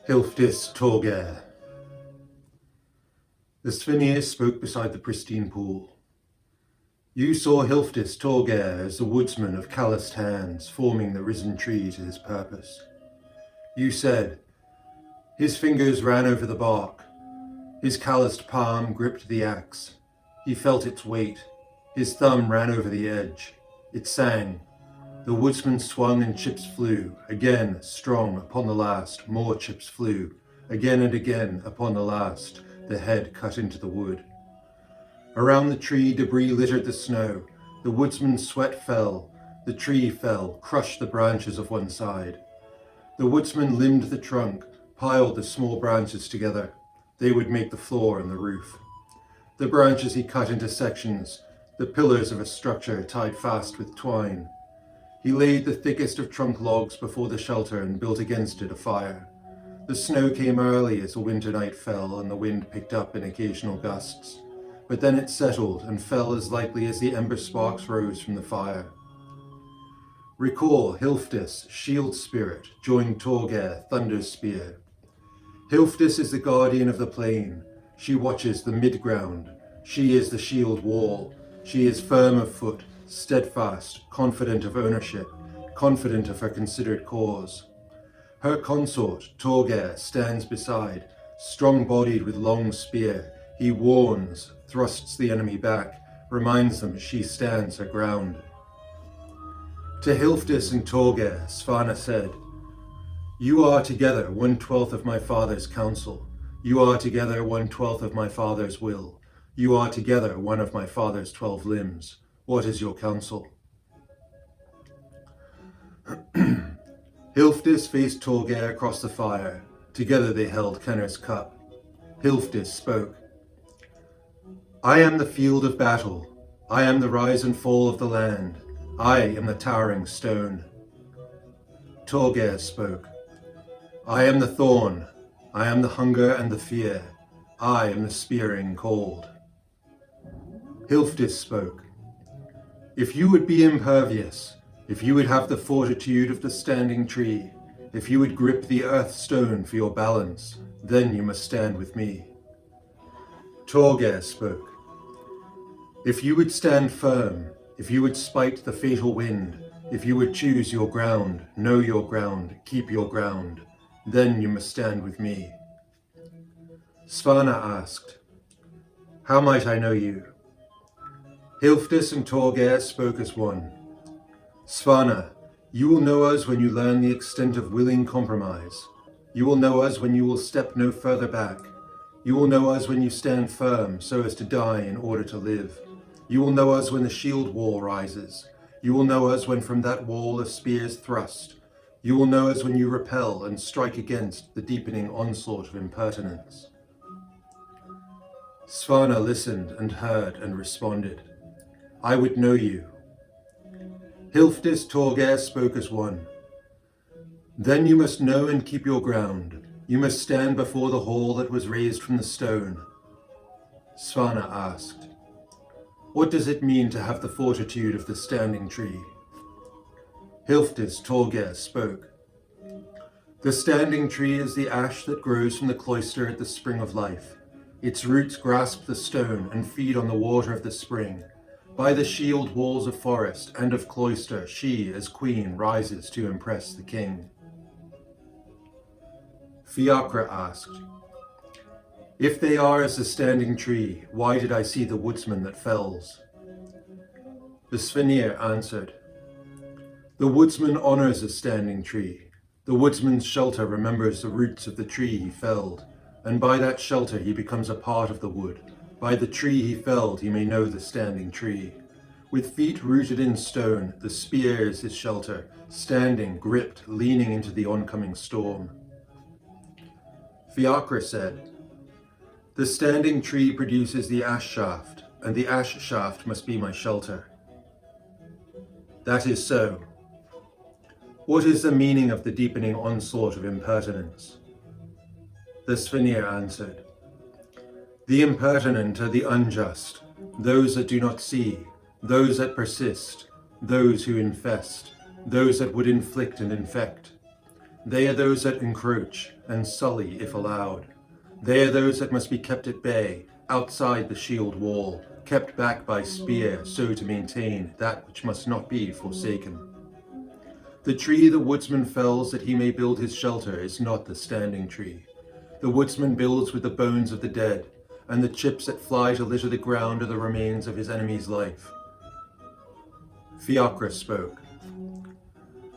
Hilfdis Torgeirr. The Svanir spoke beside the pristine pool. You saw Hilfdis Torgeirr as the woodsman of calloused hands forming the risen tree to his purpose. You said, his fingers ran over the bark, his calloused palm gripped the axe, he felt its weight, his thumb ran over the edge, it sang. The woodsman swung and chips flew, again strong upon the last, more chips flew, again and again upon the last, the head cut into the wood. Around the tree debris littered the snow, the woodsman's sweat fell, the tree fell, crushed the branches of one side. The woodsman limbed the trunk, piled the small branches together. They would make the floor and the roof. The branches he cut into sections, the pillars of a structure tied fast with twine. He laid the thickest of trunk logs before the shelter and built against it a fire. The snow came early as the winter night fell and the wind picked up in occasional gusts, but then it settled and fell as lightly as the ember sparks rose from the fire. Recall Hilfdis, shield spirit, joined Torgeirr, thunder spear. Hilfdis is the guardian of the plain. She watches the mid-ground. She is the shield wall. She is firm of foot, steadfast, confident of ownership, confident of her considered cause. Her consort, Torgeirr, stands beside, strong-bodied with long spear. He warns, thrusts the enemy back, reminds them she stands her ground. To Hilfdis and Torgeirr, Svanir said, you are together 1/12 of my father's counsel. You are together 1/12 of my father's will. You are together one of my father's 12 limbs. What is your counsel? Hilfdis faced Torgeirr across the fire. Together they held Kenner's cup. Hilfdis spoke. I am the field of battle. I am the rise and fall of the land. I am the towering stone. Torgeirr spoke. I am the thorn. I am the hunger and the fear. I am the spearing cold. Hilfdis spoke. If you would be impervious, if you would have the fortitude of the standing tree, if you would grip the earth stone for your balance, then you must stand with me. Torgeirr spoke. If you would stand firm, if you would spite the fatal wind, if you would choose your ground, know your ground, keep your ground, then you must stand with me. Svanir asked, how might I know you? Hilfdis and Torgeirr spoke as one. Svanir, you will know us when you learn the extent of willing compromise. You will know us when you will step no further back. You will know us when you stand firm so as to die in order to live. You will know us when the shield wall rises. You will know us when from that wall a spear is thrust. You will know us when you repel and strike against the deepening onslaught of impertinence. Svanir listened and heard and responded. I would know you. Hilfdis Torgeirr spoke as one. Then you must know and keep your ground. You must stand before the hall that was raised from the stone. Svanir asked, what does it mean to have the fortitude of the standing tree? Hilfdis Torgeirr spoke. The standing tree is the ash that grows from the cloister at the spring of life. Its roots grasp the stone and feed on the water of the spring. By the shield walls of forest and of cloister, she, as queen, rises to impress the king. Fiacre asked, if they are as the standing tree, why did I see the woodsman that fells? The Svanir answered, the woodsman honors a standing tree. The woodsman's shelter remembers the roots of the tree he felled, and by that shelter he becomes a part of the wood. By the tree he felled he may know the standing tree. With feet rooted in stone, the spear is his shelter, standing, gripped, leaning into the oncoming storm. Fiacre said, the standing tree produces the ash shaft, and the ash shaft must be my shelter. That is so. What is the meaning of the deepening onslaught of impertinence? The Svanir answered, the impertinent are the unjust, those that do not see, those that persist, those who infest, those that would inflict and infect. They are those that encroach and sully if allowed. They are those that must be kept at bay, outside the shield wall, kept back by spear, so to maintain that which must not be forsaken. The tree the woodsman fells that he may build his shelter is not the standing tree. The woodsman builds with the bones of the dead, and the chips that fly to litter the ground are the remains of his enemy's life. Fiacre spoke.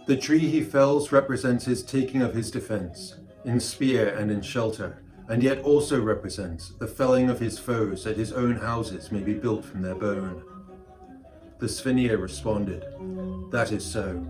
The tree he fells represents his taking of his defense, in spear and in shelter, and yet also represents the felling of his foes that his own houses may be built from their bone. The Svanir responded, That is so.